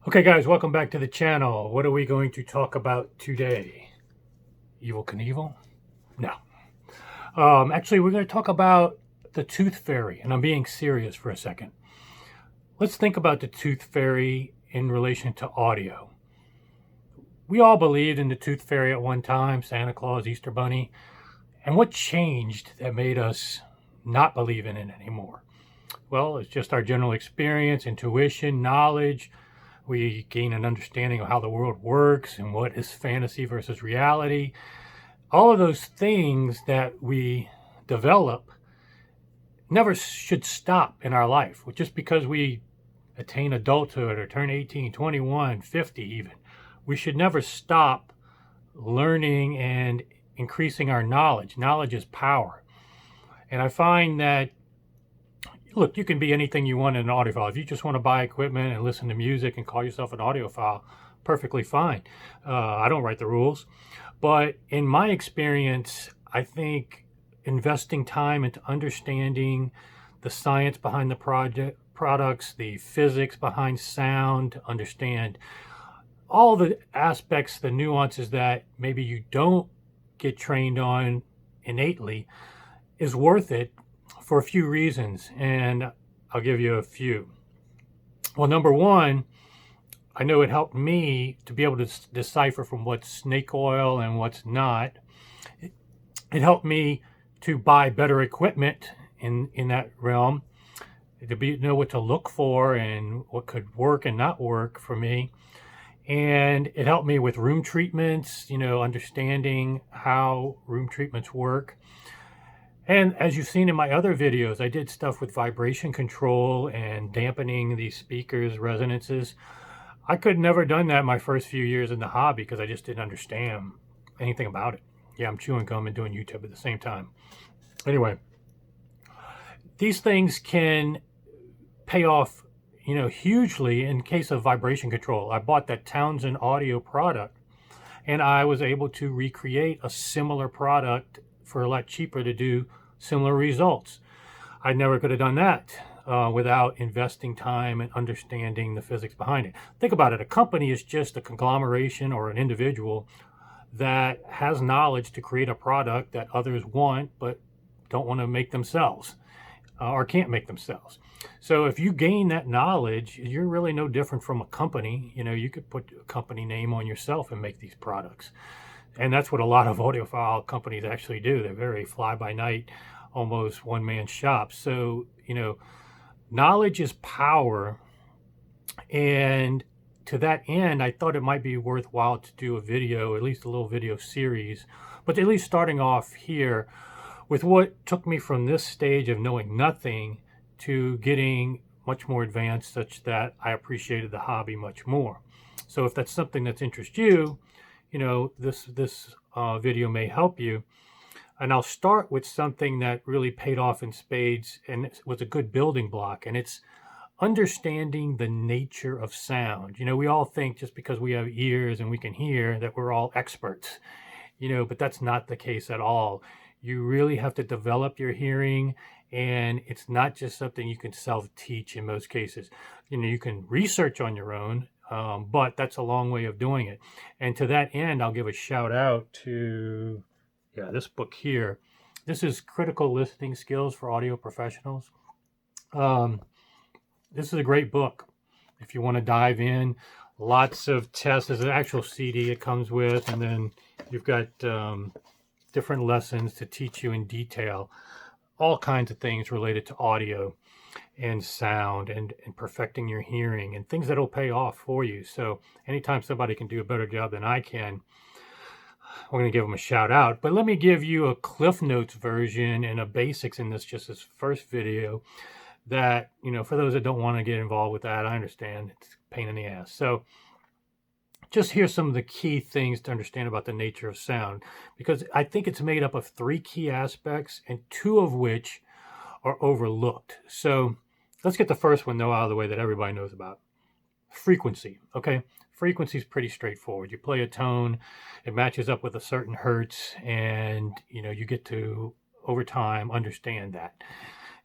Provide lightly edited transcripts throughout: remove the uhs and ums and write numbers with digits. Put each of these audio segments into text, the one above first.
Okay, guys, welcome back to the channel. What are we going to talk about today? Evel Knievel? No. Actually, we're going to talk about the tooth fairy, and I'm being serious for a second. Let's think about the tooth fairy in relation to audio. We all believed in the tooth fairy at one time, Santa Claus, Easter Bunny. And what changed that made us not believe in it anymore? Well, it's just our general experience, intuition, knowledge. We gain an understanding of how the world works and what is fantasy versus reality. All of those things that we develop never should stop in our life. Just because we attain adulthood or turn 18, 21, 50 even, we should never stop learning and increasing our knowledge. Knowledge is power. And I find that, look, you can be anything you want in an audiophile. If you just want to buy equipment and listen to music and call yourself an audiophile, perfectly fine. I don't write the rules. But in my experience, I think investing time into understanding the science behind the products, the physics behind sound, to understand all the aspects, the nuances that maybe you don't get trained on innately, is worth it for a few reasons, and I'll give you a few. Well, number one, I know it helped me to be able to decipher from what's snake oil and what's not. It helped me to buy better equipment in that realm, to know what to look for and what could work and not work for me. And it helped me with room treatments, understanding how room treatments work. And as you've seen in my other videos, I did stuff with vibration control and dampening these speakers' resonances. I could never done that my first few years in the hobby because I just didn't understand anything about it. Yeah, I'm chewing gum and doing YouTube at the same time. Anyway, these things can pay off, hugely in case of vibration control. I bought that Townsend audio product, and I was able to recreate a similar product for a lot cheaper to do similar results. I never could have done that without investing time and understanding the physics behind it. Think about it. A company is just a conglomeration or an individual that has knowledge to create a product that others want but don't want to make themselves or can't make themselves. So if you gain that knowledge, you're really no different from a company. You could put a company name on yourself and make these products. And that's what a lot of audiophile companies actually do. They're very fly-by-night, almost one-man shops. So, knowledge is power. And to that end, I thought it might be worthwhile to do a video, at least a little video series, but at least starting off here with what took me from this stage of knowing nothing to getting much more advanced, such that I appreciated the hobby much more. So if that's something that interests you, this video may help you. And I'll start with something that really paid off in spades and was a good building block, and it's understanding the nature of sound. We all think just because we have ears and we can hear that we're all experts, but that's not the case at all. You really have to develop your hearing, and it's not just something you can self-teach in most cases. You can research on your own, but that's a long way of doing it. And to that end, I'll give a shout out to, this book here. This is Critical Listening Skills for Audio Professionals. This is a great book if you want to dive in. Lots of tests. There's an actual CD it comes with, and then you've got different lessons to teach you in detail all kinds of things related to audio and sound and perfecting your hearing and things that will pay off for you. So anytime somebody can do a better job than I can, we're going to give them a shout out. But let me give you a Cliff Notes version and a basics in this first video that, for those that don't want to get involved with that, I understand it's a pain in the ass. So just here's some of the key things to understand about the nature of sound, because I think it's made up of 3 key aspects, and 2 of which are overlooked. So let's get the first one, though, out of the way that everybody knows about. Frequency, okay? Frequency is pretty straightforward. You play a tone, it matches up with a certain hertz, and, you get to, over time, understand that.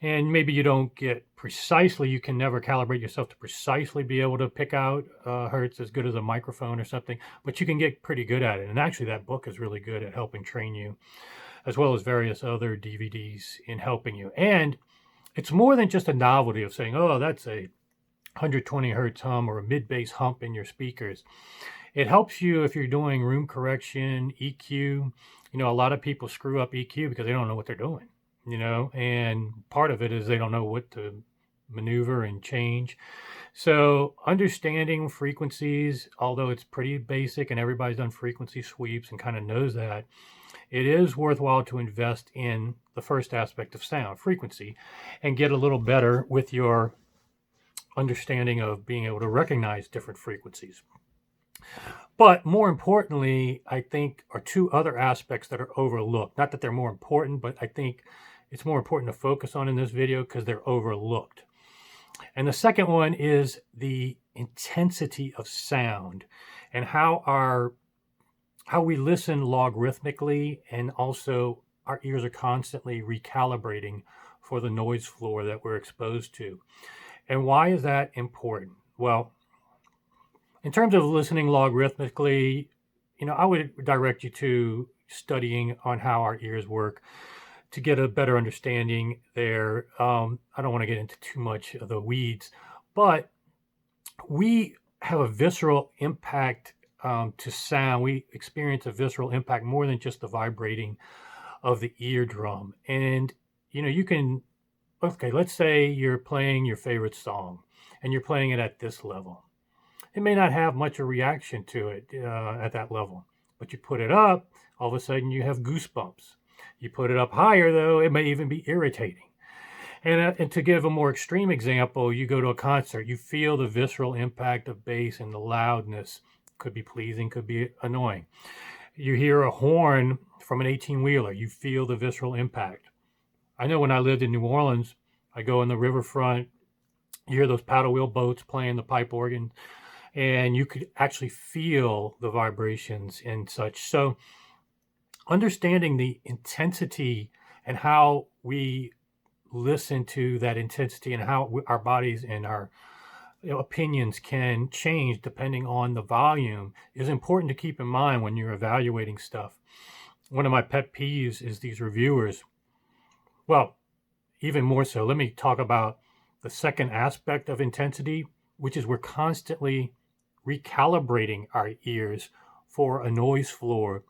And maybe you don't get precisely, you can never calibrate yourself to precisely be able to pick out hertz as good as a microphone or something, but you can get pretty good at it. And actually that book is really good at helping train you, as well as various other DVDs in helping you. And it's more than just a novelty of saying, oh, that's a 120 hertz hum or a mid-bass hump in your speakers. It helps you if you're doing room correction, EQ. A lot of people screw up EQ because they don't know what they're doing, and part of it is they don't know what to maneuver and change. So understanding frequencies, although it's pretty basic and everybody's done frequency sweeps and kind of knows that, it is worthwhile to invest in the first aspect of sound, frequency, and get a little better with your understanding of being able to recognize different frequencies. But more importantly, I think are two other aspects that are overlooked. Not that they're more important, but I think it's more important to focus on in this video because they're overlooked. And the second one is the intensity of sound and how we listen logarithmically, and also our ears are constantly recalibrating for the noise floor that we're exposed to. And why is that important? Well, in terms of listening logarithmically, I would direct you to studying on how our ears work to get a better understanding there. I don't want to get into too much of the weeds, but we have a visceral impact to sound. We experience a visceral impact more than just the vibrating of the eardrum. And, you can, okay, let's say you're playing your favorite song and you're playing it at this level. It may not have much of a reaction to it at that level, but you put it up, all of a sudden you have goosebumps. You put it up higher, though, it may even be irritating. And to give a more extreme example, you go to a concert, you feel the visceral impact of bass and the loudness. Could be pleasing, could be annoying. You hear a horn from an 18-wheeler, you feel the visceral impact. I know when I lived in New Orleans, I go on the riverfront, you hear those paddle wheel boats playing the pipe organ, and you could actually feel the vibrations and such. So understanding the intensity and how we listen to that intensity and how our bodies and our opinions can change depending on the volume is important to keep in mind when you're evaluating stuff. One of my pet peeves is these reviewers. Well, even more so, let me talk about the second aspect of intensity, which is we're constantly recalibrating our ears for a noise floor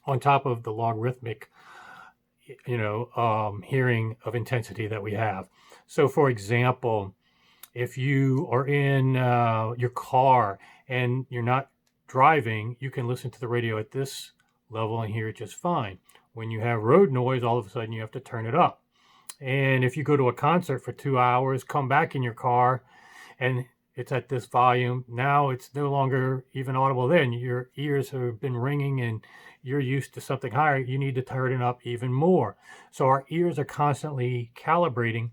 on top of the logarithmic hearing of intensity that we have. So for example, if you are in your car and you're not driving, you can listen to the radio at this level and hear it just fine. When you have road noise, all of a sudden you have to turn it up. And if you go to a concert for 2 hours, come back in your car and it's at this volume, now it's no longer even audible then. Your ears have been ringing and you're used to something higher. You need to turn it up even more. So our ears are constantly calibrating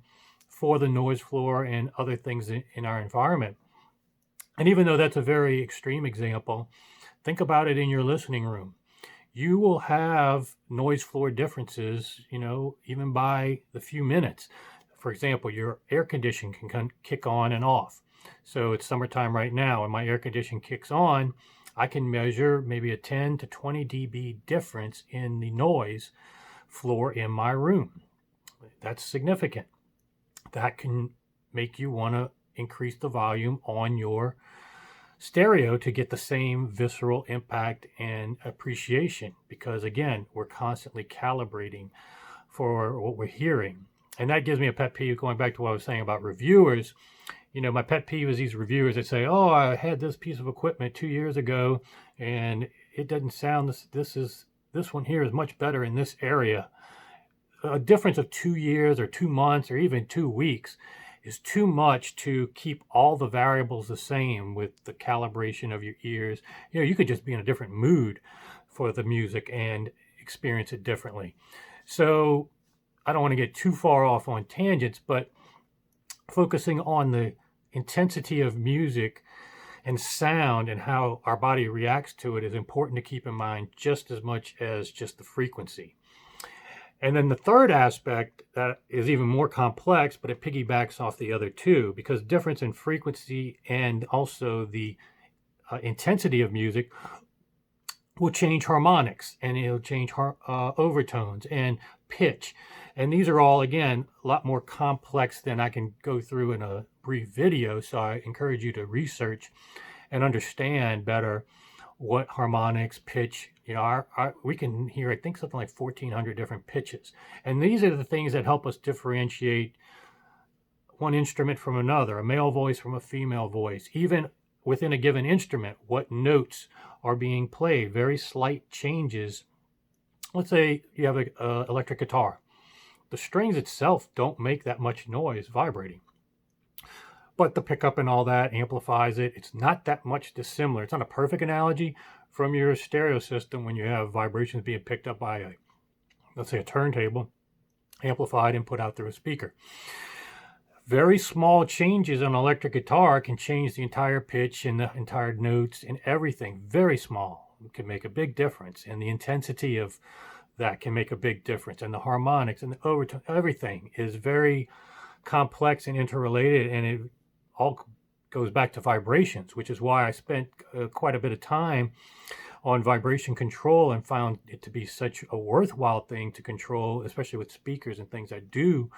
for the noise floor and other things in our environment. And even though that's a very extreme example, think about it in your listening room. You will have noise floor differences, even by the few minutes. For example, your air conditioning can kick on and off. So it's summertime right now and my air conditioning kicks on. I can measure maybe a 10 to 20 dB difference in the noise floor in my room. That's significant. That can make you want to increase the volume on your stereo to get the same visceral impact and appreciation, because again, we're constantly calibrating for what we're hearing. And that gives me a pet peeve, going back to what I was saying about reviewers. My pet peeve is these reviewers that say, oh, I had this piece of equipment 2 years ago and it doesn't sound, this one here is much better in this area. A difference of 2 years or 2 months or even 2 weeks is too much to keep all the variables the same with the calibration of your ears. You could just be in a different mood for the music and experience it differently. So I don't want to get too far off on tangents, but focusing on the intensity of music and sound and how our body reacts to it is important to keep in mind just as much as just the frequency. And then the third aspect that is even more complex, but it piggybacks off the other two, because difference in frequency and also the intensity of music will change harmonics, and it'll change overtones and pitch. And these are all, again, a lot more complex than I can go through in a brief video. So I encourage you to research and understand better what harmonics, pitch, we can hear, I think, something like 1,400 different pitches. And these are the things that help us differentiate one instrument from another, a male voice from a female voice. Even within a given instrument, what notes are being played, very slight changes. Let's say you have an electric guitar. The strings itself don't make that much noise vibrating, but the pickup and all that amplifies it. It's not that much dissimilar. It's not a perfect analogy from your stereo system when you have vibrations being picked up by let's say a turntable, amplified and put out through a speaker. Very small changes on an electric guitar can change the entire pitch and the entire notes and everything. Very small. It can make a big difference. And the intensity of that can make a big difference. And the harmonics and the overtone, everything is very complex and interrelated. And it all goes back to vibrations, which is why I spent quite a bit of time on vibration control and found it to be such a worthwhile thing to control, especially with speakers and things that do.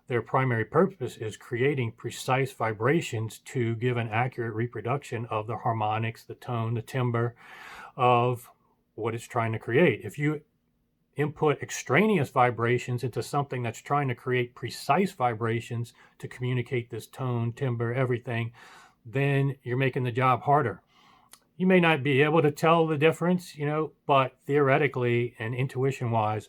Their primary purpose is creating precise vibrations to give an accurate reproduction of the harmonics, the tone, the timbre of what it's trying to create. If you input extraneous vibrations into something that's trying to create precise vibrations to communicate this tone, timbre, everything, then you're making the job harder. You may not be able to tell the difference, but theoretically and intuition-wise,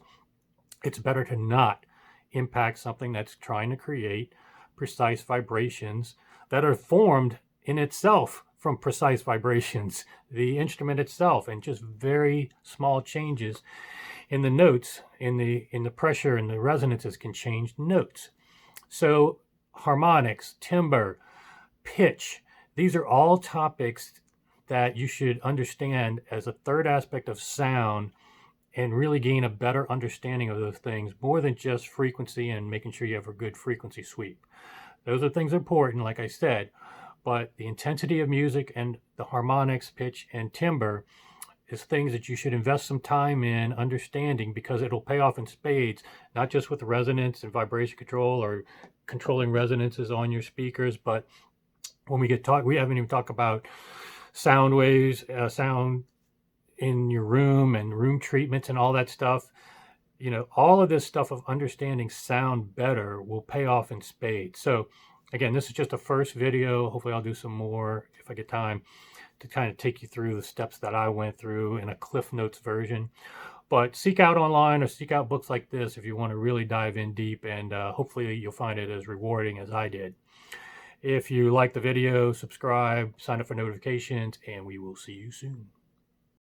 it's better to not impact something that's trying to create precise vibrations that are formed in itself from precise vibrations, the instrument itself, and just very small changes in the notes, in the pressure and the resonances can change notes. So harmonics, timbre, pitch, these are all topics that you should understand as a third aspect of sound and really gain a better understanding of those things, more than just frequency and making sure you have a good frequency sweep. Those are things important, like I said, but the intensity of music and the harmonics, pitch, and timbre is things that you should invest some time in understanding, because it'll pay off in spades, not just with resonance and vibration control or controlling resonances on your speakers, but when we haven't even talked about sound waves, sound in your room and room treatments and all that stuff. All of this stuff of understanding sound better will pay off in spades. So again, this is just a first video. Hopefully I'll do some more if I get time to kind of take you through the steps that I went through in a Cliff Notes version. But seek out online or seek out books like this if you want to really dive in deep, and hopefully you'll find it as rewarding as I did. If you like the video, subscribe, sign up for notifications, and we will see you soon.